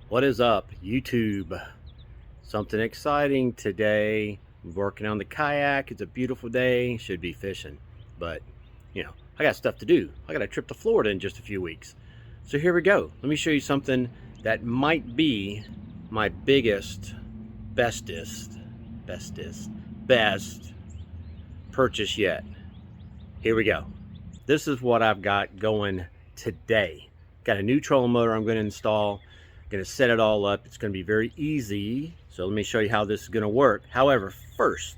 What is up, YouTube? Something exciting today. I'm working on the kayak. It's a beautiful day. Should be fishing. But, I got stuff to do. I got a trip to Florida in just a few weeks. So here we go. Let me show you something that might be my best purchase yet. Here we go. This is what I've got going today. Got a new trolling motor I'm going to install. Going to set it all up. It's going to be very easy. So let me show you how this is going to work. However, first,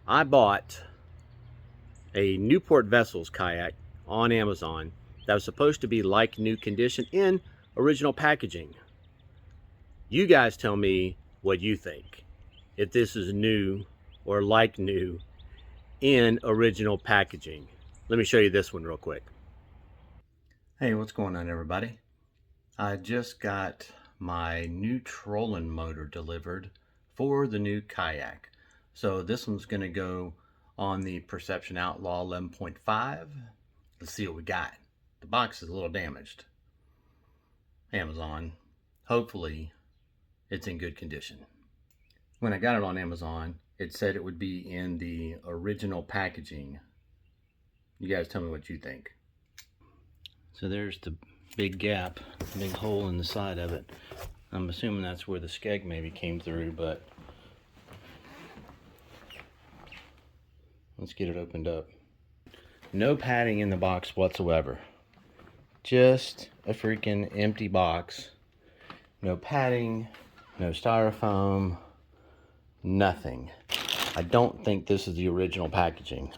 I bought a Newport Vessels kayak on Amazon that was supposed to be like new condition in original packaging. You guys tell me what you think. If this is new or like new in original packaging. Let me show you this one real quick. Hey, what's going on, everybody? I just got my new trolling motor delivered for the new kayak. So this one's going to go on the Perception Outlaw 11.5. Let's see what we got. The box is a little damaged. Amazon. Hopefully it's in good condition. When I got it on Amazon, it said it would be in the original packaging. You guys tell me what you think. So there's the big gap, big hole in the side of it. I'm assuming that's where the skeg maybe came through, but let's get it opened up. No padding in the box whatsoever. Just a freaking empty box. No padding, no styrofoam, nothing. I don't think this is the original packaging.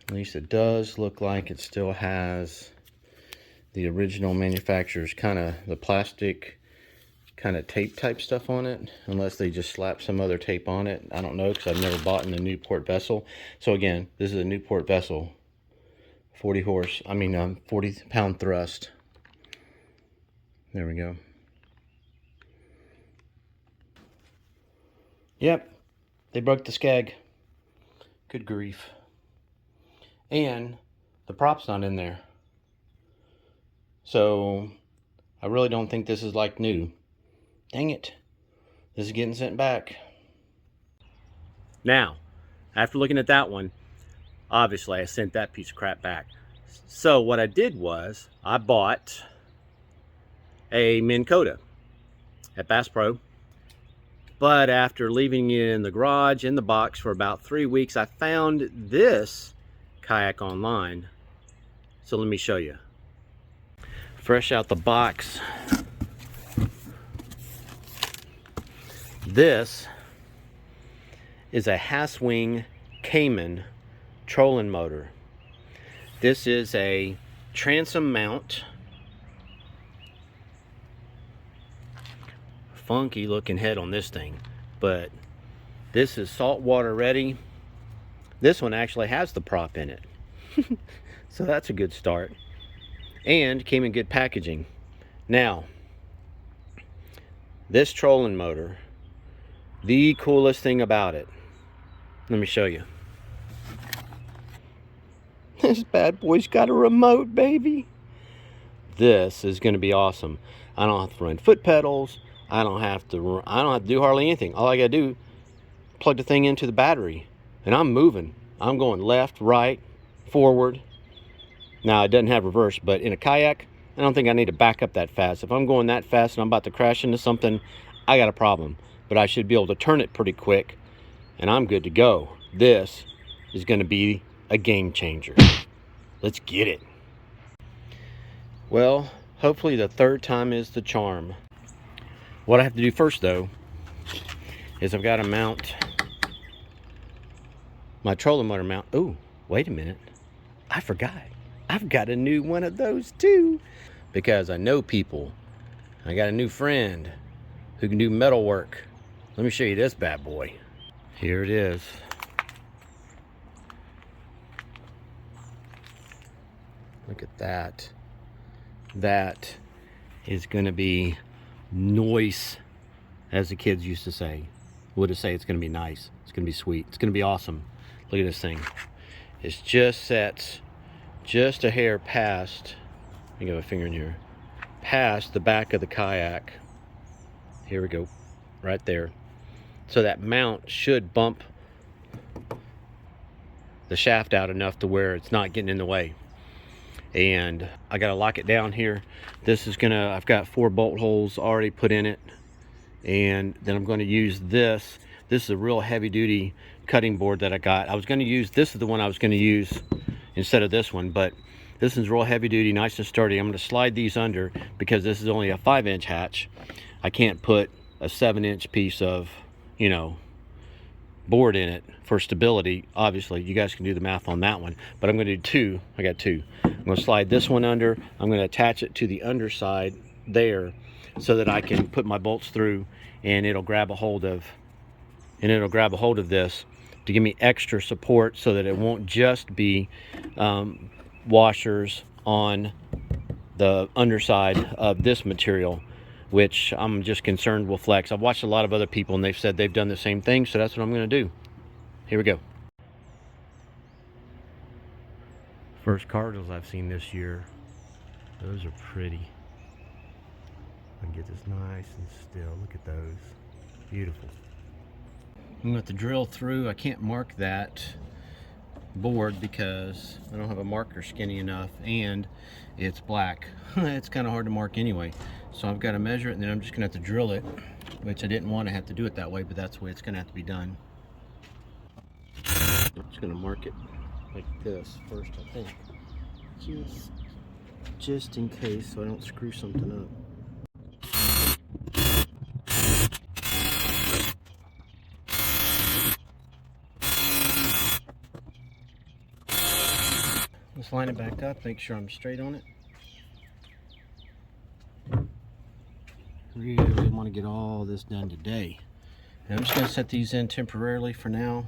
At least it does look like it still has the original manufacturer's kind of the plastic kind of tape type stuff on it, unless they just slap some other tape on it. I don't know, because I've never bought in a Newport vessel. So again, this is a Newport vessel, 40 pound thrust. There we go. Yep, they broke the skeg. Good grief. And the prop's not in there. So I really don't think this is like new. Dang it. This is getting sent back. Now, after looking at that one, obviously I sent that piece of crap back. So what I did was I bought a Minn Kota at Bass Pro. But after leaving it in the garage, in the box for about 3 weeks, I found this kayak online. So let me show you. Fresh out the box. This is a Haswing Cayman trolling motor. This is a transom mount. Funky looking head on this thing, but this is saltwater ready. This one actually has the prop in it. So that's a good start. And came in good packaging. Now, this trolling motor, the coolest thing about it, let me show you. This bad boy's got a remote, baby. This is going to be awesome. I don't have to run foot pedals. I don't have to do hardly anything. All I got to do, plug the thing into the battery, and I'm moving. I'm going left, right, forward. Now, it doesn't have reverse, but in a kayak, I don't think I need to back up that fast. If I'm going that fast and I'm about to crash into something, I got a problem. But I should be able to turn it pretty quick, and I'm good to go. This is going to be a game changer. Let's get it. Well, hopefully the third time is the charm. What I have to do first, though, is I've got to mount my trolling motor mount. Oh, wait a minute. I forgot. I've got a new one of those too. Because I know people. I got a new friend who can do metal work. Let me show you this bad boy. Here it is. Look at that. That is gonna be nice, as the kids used to say. Would say it's gonna be nice. It's gonna be sweet. It's gonna be awesome. Look at this thing. It's just set just a hair past, let me get my finger in here, past the back of the kayak. Here we go, right there. So that mount should bump the shaft out enough to where it's not getting in the way. And I gotta lock it down here. This is gonna, I've got 4 bolt holes already put in it. And then I'm gonna use this. This is a real heavy duty cutting board that I got. I was gonna use, this is the one I was gonna use instead of this one, but this is real heavy duty, nice and sturdy. I'm gonna slide these under because this is only a 5-inch hatch. I can't put a 7-inch piece of, you know, board in it for stability. Obviously, you guys can do the math on that one, but I'm gonna do 2. I got 2. I'm gonna slide this one under. I'm gonna attach it to the underside there so that I can put my bolts through, and it'll grab a hold of this to give me extra support so that it won't just be washers on the underside of this material, which I'm just concerned will flex. I've watched a lot of other people and they've said they've done the same thing, so that's what I'm gonna do. Here we go. First cardinals I've seen this year. Those are pretty. I can get this nice and still. Look at those. Beautiful. I'm gonna have to drill through. I can't mark that board because I don't have a marker skinny enough, and it's black. It's kind of hard to mark anyway. So I've got to measure it, and then I'm just gonna have to drill it, which I didn't want to have to do it that way, but that's the way it's gonna have to be done. I'm just gonna mark it like this first, I think. Just in case, so I don't screw something up. Let's line it back up, make sure I'm straight on it. Really want to get all this done today. And I'm just going to set these in temporarily for now.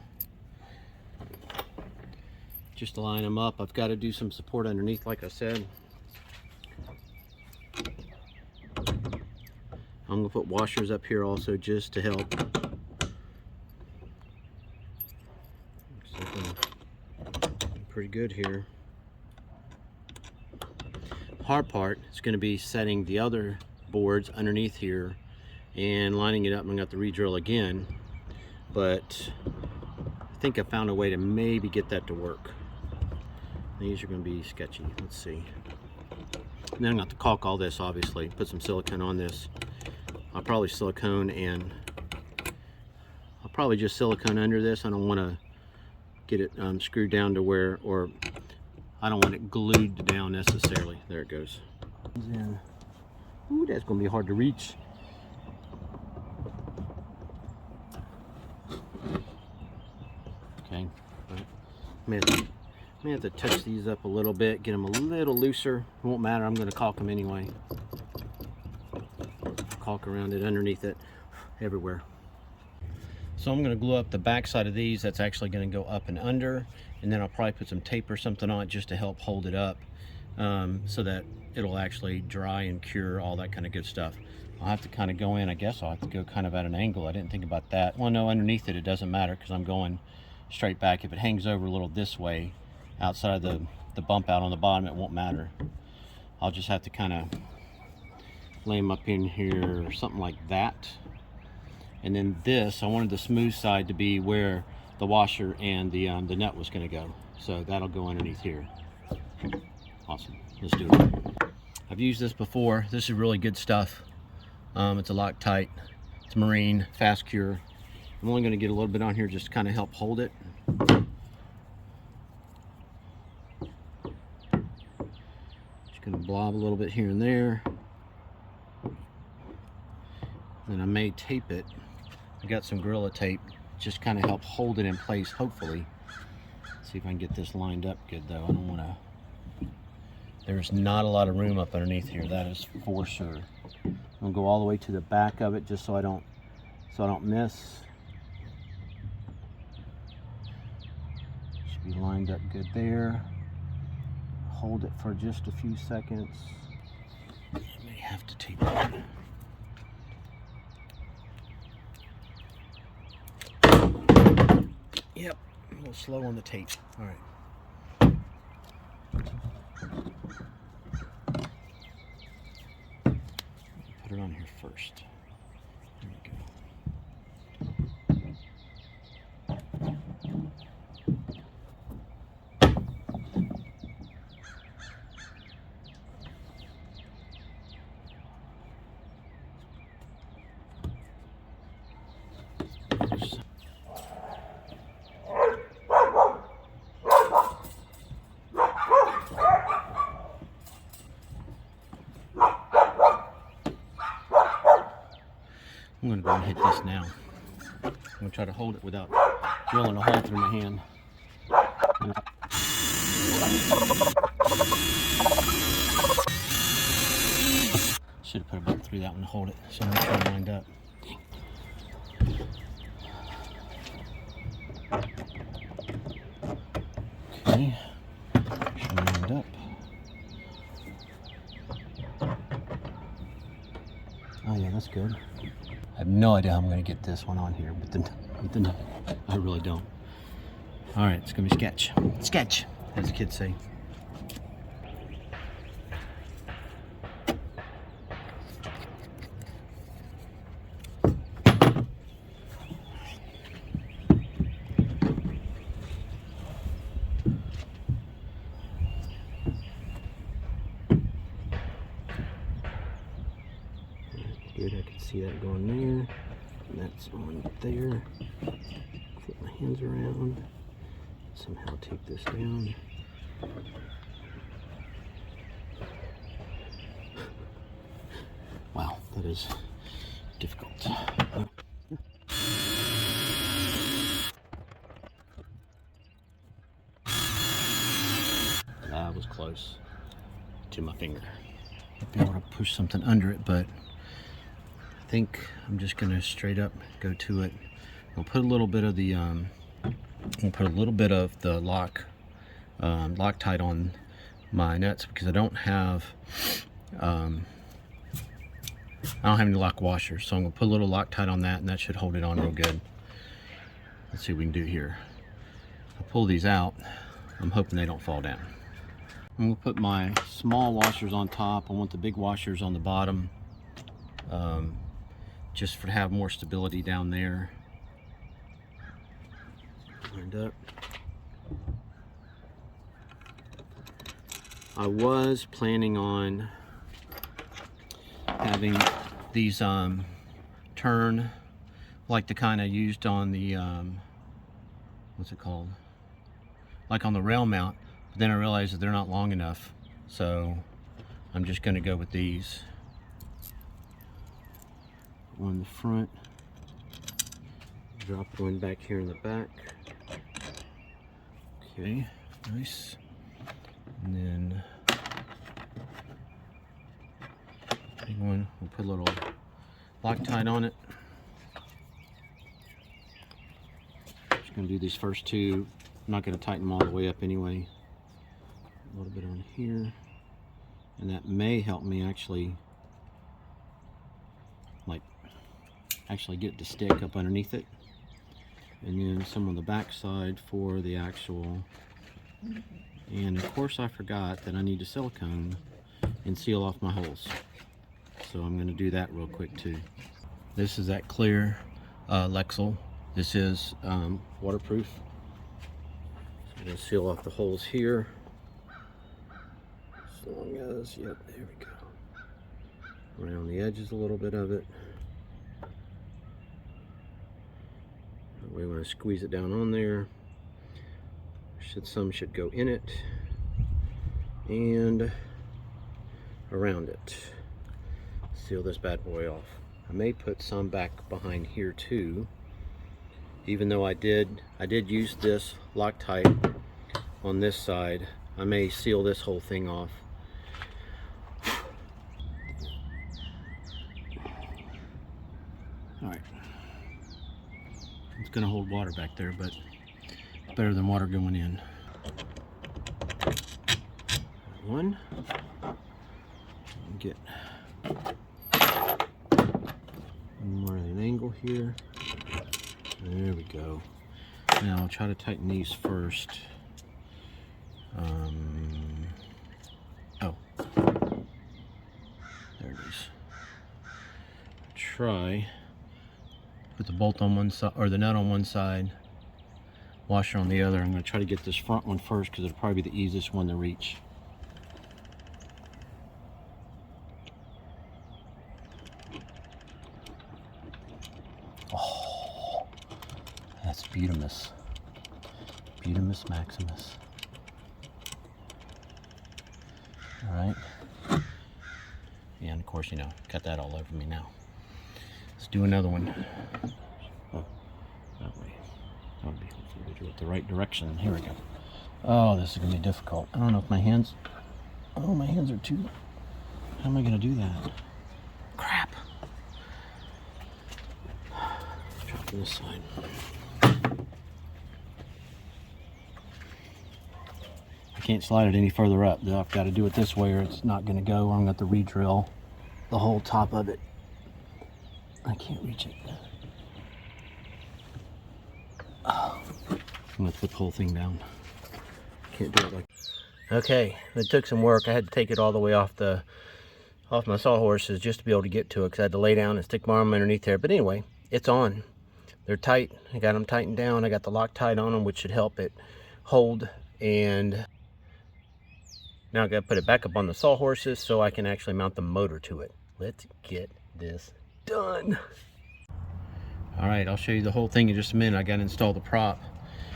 Just to line them up. I've got to do some support underneath, like I said. I'm going to put washers up here also just to help. Looks like I'm pretty good here. Hard part is going to be setting the other boards underneath here and lining it up. I'm going to have to re-drill again, but I think I found a way to maybe get that to work. These are going to be sketchy. Let's see. And then I'm going to have to caulk all this, obviously, put some silicone on this. I'll probably silicone, and I'll probably just silicone under this. I don't want to get it screwed down to where, or I don't want it glued down necessarily. There it goes. Then, ooh, that's going to be hard to reach. Okay, may have to touch these up a little bit, get them a little looser. It won't matter, I'm going to caulk them anyway. Caulk around it, underneath it, everywhere. So I'm going to glue up the back side of these. That's actually going to go up and under, and then I'll probably put some tape or something on it just to help hold it up, so that it'll actually dry and cure, all that kind of good stuff. I'll have to kind of go in, I guess I'll have to go kind of at an angle. I didn't think about that. Well, no, underneath it, it doesn't matter because I'm going straight back. If it hangs over a little this way, outside of the bump out on the bottom, it won't matter. I'll just have to kind of lay them up in here or something like that. And then this, I wanted the smooth side to be where the washer and the nut was going to go. So that'll go underneath here. Awesome. Let's do it. I've used this before. This is really good stuff. It's a Loctite. It's marine, fast cure. I'm only going to get a little bit on here just to kind of help hold it. Just going to blob a little bit here and there. Then I may tape it. I got some Gorilla tape, just kind of help hold it in place, hopefully. See if I can get this lined up good though. I don't want to. There's not a lot of room up underneath here. That is for sure. I'm gonna go all the way to the back of it just so I don't miss. Should be lined up good there. Hold it for just a few seconds. I may have to tape it. Yep, a little slow on the tape. All right. Put it on here first. There you go. I'm going to go and hit this now. I'm going to try to hold it without drilling a hole through my hand. Should have put a bolt through that one to hold it, so make sure I'm lined up. Okay, make sure I'm lined up. Oh yeah, that's good. I have no idea how I'm going to get this one on here, but then I really don't. All right, it's going to be sketch. Sketch, as the kids say. Good, I can see that going there, and that's on there. Flip my hands around, somehow take this down. Wow, that is difficult. That was close to my finger. I'd be able to push something under it, but I think I'm just gonna straight up go to it. I'll put a little bit of the Loctite on my nuts because I don't have any lock washers, so I'm gonna put a little Loctite on that, and that should hold it on real good. Let's see what we can do here. I'll pull these out. I'm hoping they don't fall down. I'm gonna put my small washers on top. I want the big washers on the bottom, just to have more stability down there. Lined up. I was planning on having these turn like the kind I used on the what's it called, like on the rail mount, but then I realized that they're not long enough, so I'm just going to go with these. One in the front, drop one back here in the back. Okay, nice. And then big one, we'll put a little Loctite on it. Just gonna do these first two. I'm not gonna tighten them all the way up anyway. A little bit on here, and that may help me actually get it to stick up underneath it. And then some on the back side for the actual. And of course I forgot that I need to silicone and seal off my holes, so I'm going to do that real quick too. This is that clear Lexel. This is waterproof, so I'm going to seal off the holes here, as long as, yep, there we go, around the edges a little bit of it. That way when I squeeze it down on there, some should go in it and around it. Seal this bad boy off. I may put some back behind here too, even though I did use this Loctite on this side. I may seal this whole thing off. All right. It's gonna hold water back there, but better than water going in. One. Get more at an angle here. There we go. Now I'll try to tighten these first. Oh, there it is. Try put the bolt on one side, or the nut on one side, washer on the other. I'm going to try to get this front one first because it'll probably be the easiest one to reach. Oh, that's Butamus. Butamus maximus. All right. And of course, you know, got that all over me now. Let's do another one. Oh, that way. That'll be hopefully we'll do it the right direction. Here we go. Oh, this is gonna be difficult. I don't know if my hands. Oh, my hands are too. How am I gonna do that? Crap. Drop to this side. I can't slide it any further up. I've got to do it this way or it's not going to go. I'm going to have to re-drill the whole top of it. I can't reach it. Oh. I'm going to put the whole thing down. Can't do it like. Okay, it took some work. I had to take it all the way off my sawhorses just to be able to get to it because I had to lay down and stick my arm underneath there. But anyway, it's on. They're tight. I got them tightened down. I got the Loctite on them, which should help it hold. And now I got to put it back up on the sawhorses so I can actually mount the motor to it. Let's get this done. All right, I'll show you the whole thing in just a minute. I got to install the prop.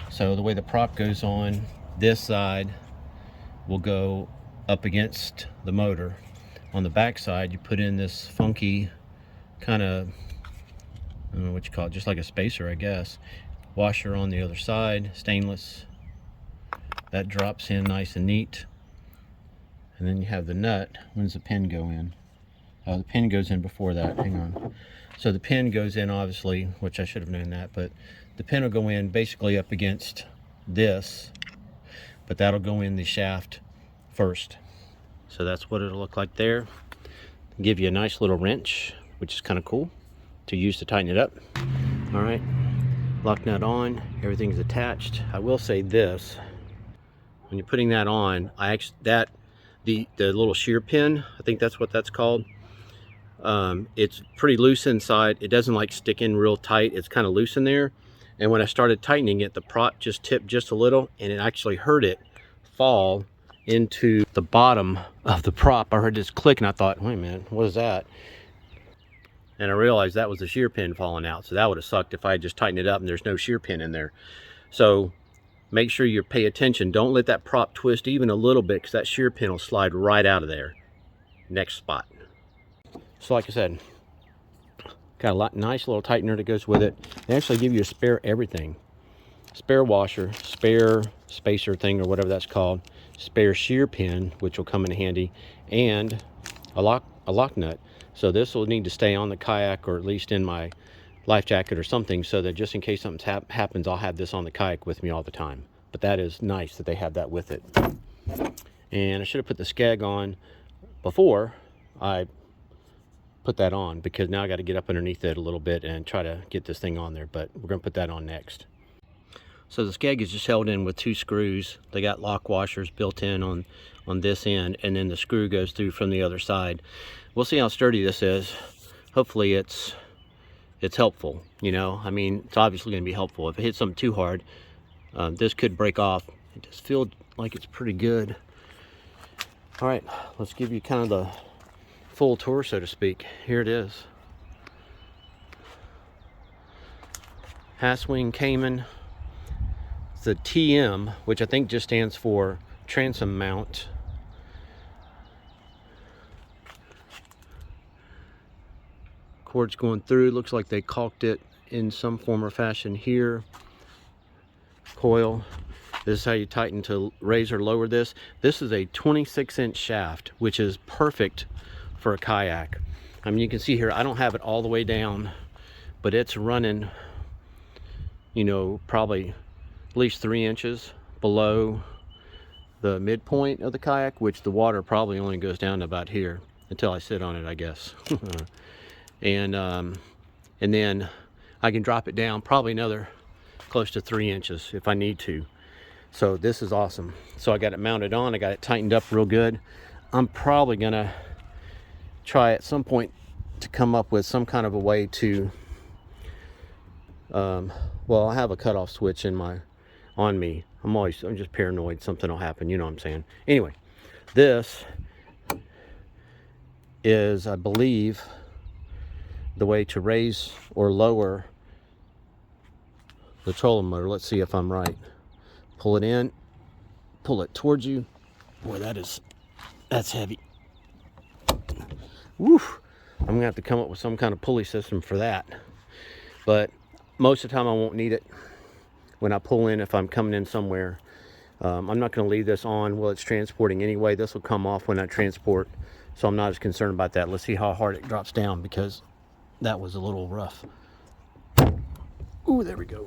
So the way the prop goes on, this side will go up against the motor. On the back side, you put in this funky kind of, I don't know what you call it, just like a spacer, I guess. Washer on the other side, stainless. That drops in nice and neat. And then you have the nut. When does the pin go in? The pin goes in before that. Hang on. So the pin goes in, obviously, which I should have known that, but the pin will go in basically up against this, but that'll go in the shaft first. So that's what it'll look like there. Give you a nice little wrench, which is kind of cool to use to tighten it up. All right, lock nut on. Everything's attached. I will say this: when you're putting that on, the little shear pin, I think that's what that's called. It's pretty loose inside. It doesn't like stick in real tight. It's kind of loose in there. And when I started tightening it, the prop just tipped just a little, and it actually hurt it fall into the bottom of the prop. I heard this click, and I thought, wait a minute, what is that? And I realized that was the shear pin falling out. So that would have sucked if I had just tightened it up and there's no shear pin in there. So make sure you pay attention. Don't let that prop twist even a little bit, because that shear pin will slide right out of there. Next spot. So like I said, got a nice little tightener that goes with it. They actually give you a spare everything. Spare washer, spare spacer thing, or whatever that's called, spare shear pin, which will come in handy, and a lock nut. So this will need to stay on the kayak, or at least in my life jacket or something, so that just in case something happens, I'll have this on the kayak with me all the time. But that is nice that they have that with it. And I should have put the skag on before I put that on, because now I got to get up underneath it a little bit and try to get this thing on there, but we're going to put that on next. So the skag is just held in with 2 screws. They got lock washers built in on this end, and then the screw goes through from the other side. We'll see how sturdy this is. Hopefully it's helpful, you know. I mean, it's obviously going to be helpful. If it hits something too hard, this could break off. It just feels like it's pretty good. All right, let's give you kind of the full tour, so to speak. Here it is. Haswing Cayman. It's the TM, which I think just stands for transom mount. Cord's going through. Looks like they caulked it in some form or fashion here. Coil. This is how you tighten to raise or lower this. This is a 26-inch shaft, which is perfect for a kayak. I mean, you can see here, I don't have it all the way down, but it's running, you know, probably at least 3 inches below the midpoint of the kayak, which the water probably only goes down to about here until I sit on it, I guess. And then I can drop it down probably another close to 3 inches if I need to. So this is awesome. So I got it mounted on, I got it tightened up real good. I'm probably gonna try at some point to come up with some kind of a way to, well, I have a cutoff switch on me. I'm just paranoid something will happen, you know what I'm saying. Anyway, this is, I believe, the way to raise or lower the trolling motor. Let's see if I'm right. Pull it in, pull it towards you. Boy, that's heavy. Woo! I'm gonna have to come up with some kind of pulley system for that. But most of the time I won't need it when I pull in if I'm coming in somewhere. I'm not gonna leave this on while it's transporting anyway. This will come off when I transport, so I'm not as concerned about that. Let's see how hard it drops down, because that was a little rough. Ooh, there we go.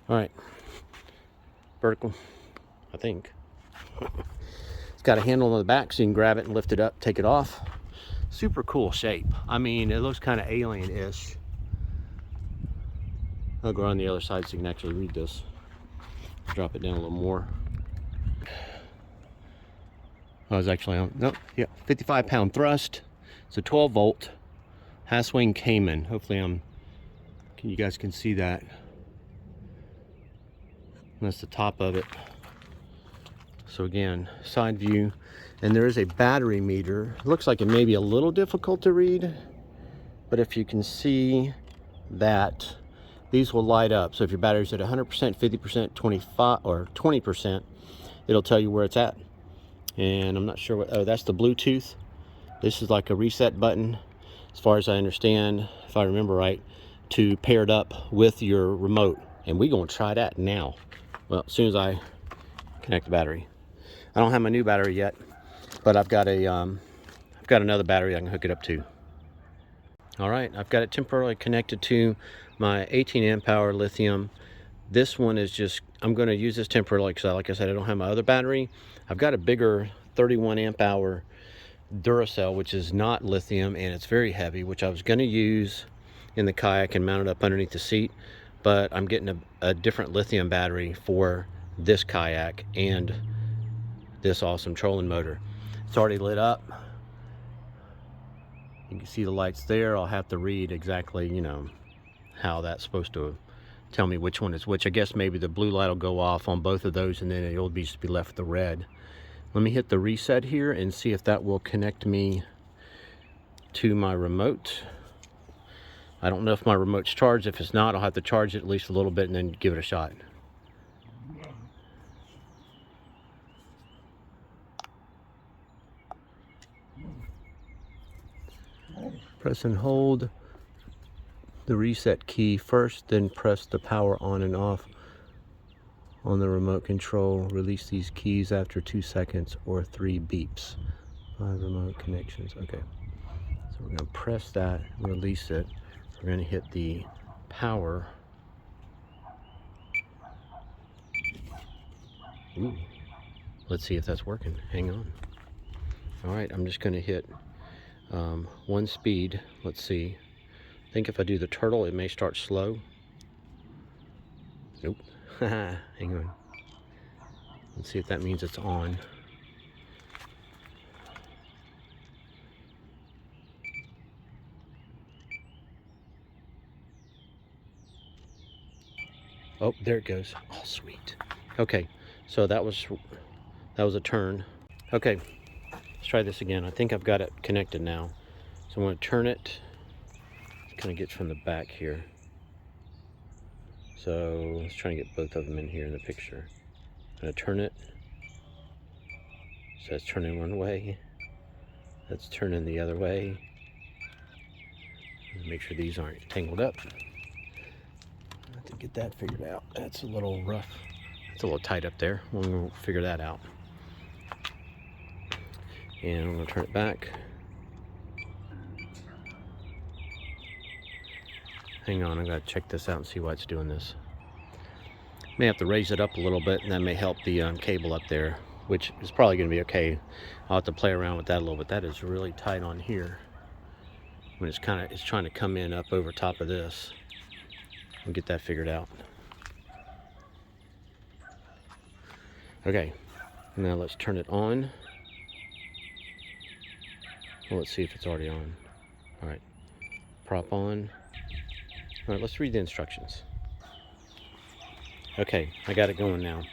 All right, vertical, I think. It's got a handle on the back so you can grab it and lift it up, take it off. Super cool shape. I mean, it looks kind of alien-ish. I'll go on the other side so you can actually read this. Drop it down a little more. I was actually on, nope, yeah, 55-pound thrust. It's a 12-volt Haswing Cayman. Hopefully you guys can see that. That's the top of it. So again, side view, and there is a battery meter. It looks like it may be a little difficult to read, but if you can see that, these will light up. So if your battery's at 100%, 50%, 25 or 20%, it'll tell you where it's at. And I'm not sure what, oh, that's the Bluetooth. This is like a reset button, as far as I understand, if I remember right, to pair it up with your remote. And we're gonna try that now. Well, as soon as I connect the battery. I don't have my new battery yet, but I've got another battery I can hook it up to. All right, I've got it temporarily connected to my 18 amp hour lithium. This one is just, I'm going to use this temporarily because, like I said, I don't have my other battery. I've got a bigger 31 amp hour Duracell, which is not lithium, and it's very heavy, which I was going to use in the kayak and mount it up underneath the seat, but I'm getting a different lithium battery for this kayak and this awesome trolling motor. It's already lit up. You can see the lights there. I'll have to read exactly, you know, how that's supposed to tell me which one is which. I guess maybe the blue light will go off on both of those, and then it'll just be left with the red. Let me hit the reset here and see if that will connect me to my remote. I don't know if my remote's charged. If it's not, I'll have to charge it at least a little bit and then give it a shot. Press and hold the reset key first, then press the power on and off on the remote control. Release these keys after 2 seconds or 3 beeps. 5 remote connections. Okay, so we're going to press that, release it. We're going to hit the power. Ooh. Let's see if that's working. Hang on. All right, I'm just going to hit 1 speed. Let's see. I think if I do the turtle, it may start slow. Nope. Hang on. Let's see if that means it's on. Oh, there it goes. Oh, sweet. Okay, so that was a turn. Okay, let's try this again. I think I've got it connected now. So I'm going to turn it. It kind of gets from the back here. So let's try and get both of them in here in the picture. I'm going to turn it. So that's turning one way. That's turning the other way. Make sure these aren't tangled up. I have to get that figured out. That's a little rough. It's a little tight up there. We'll figure that out. And I'm going to turn it back. Hang on, I've got to check this out and see why it's doing this. May have to raise it up a little bit, and that may help the cable up there, which is probably going to be okay. I'll have to play around with that a little bit. That is really tight on here. When it's trying to come in up over top of this. We'll get that figured out. Okay, now let's turn it on. Well, let's see if it's already on. All right, prop on. All right, let's read the instructions. Okay, I got it going now.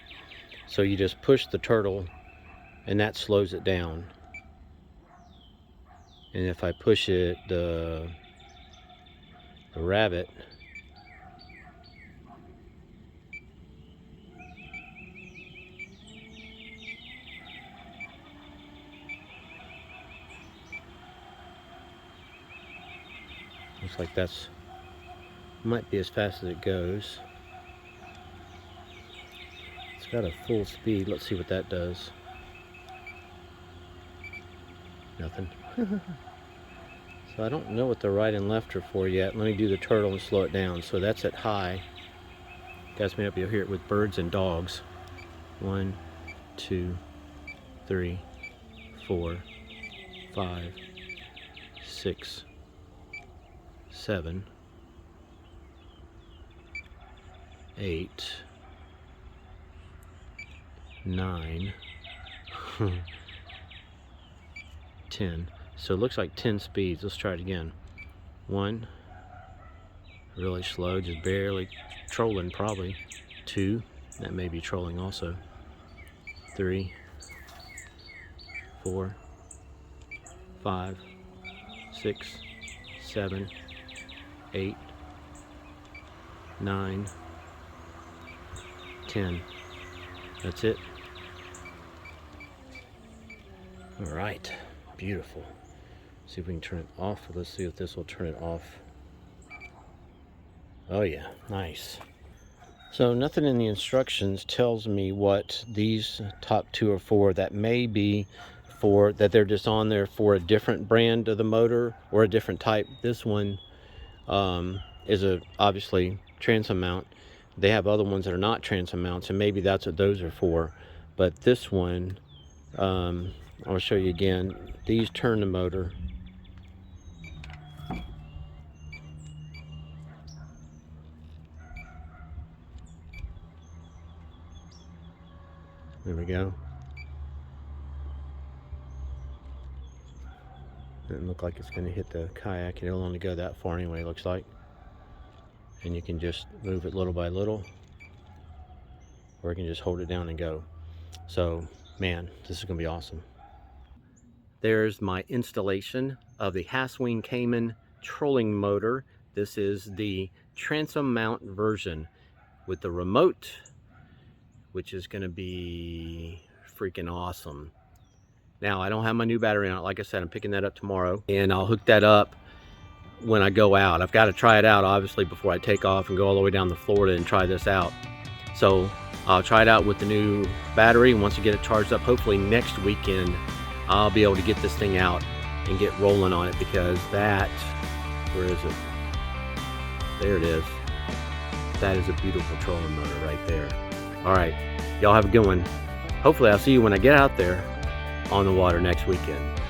So you just push the turtle and that slows it down. And if I push it, the rabbit, looks like that's might be as fast as it goes. It's got a full speed. Let's see what that does. Nothing. So I don't know what the right and left are for yet. Let me do the turtle and slow it down. So that's at high. Guys may not be able to hear it with birds and dogs. 1, 2, 3, 4, 5, 6, 7, 8, 9, 10. So it looks like 10 speeds. Let's try it again. 1, really slow, just barely trolling probably. 2, that may be trolling also. 3, 4, 5, 6, 7, 8, 9, 10. That's it. All right, beautiful. See if we can turn it off. Let's see if this will turn it off. Oh yeah, nice. So nothing in the instructions tells me what these top 2 are for. That may be for that they're just on there for a different brand of the motor or a different type. This one is obviously transom mount. They have other ones that are not transom mounts, and maybe that's what those are for. But this one, I'll show you again. These turn the motor. There we go. Doesn't look like it's going to hit the kayak. It'll only go that far anyway, it looks like. And you can just move it little by little, or you can just hold it down and go. So, man, this is going to be awesome. There's my installation of the Haswing Cayman trolling motor. This is the transom mount version with the remote, which is going to be freaking awesome. Now, I don't have my new battery on it. Like I said, I'm picking that up tomorrow, and I'll hook that up when I go out. I've got to try it out, obviously, before I take off and go all the way down to Florida and try this out. So I'll try it out with the new battery. Once I get it charged up, hopefully next weekend, I'll be able to get this thing out and get rolling on it, because that, where is it? There it is. That is a beautiful trolling motor right there. All right, y'all have a good one. Hopefully I'll see you when I get out there on the water next weekend.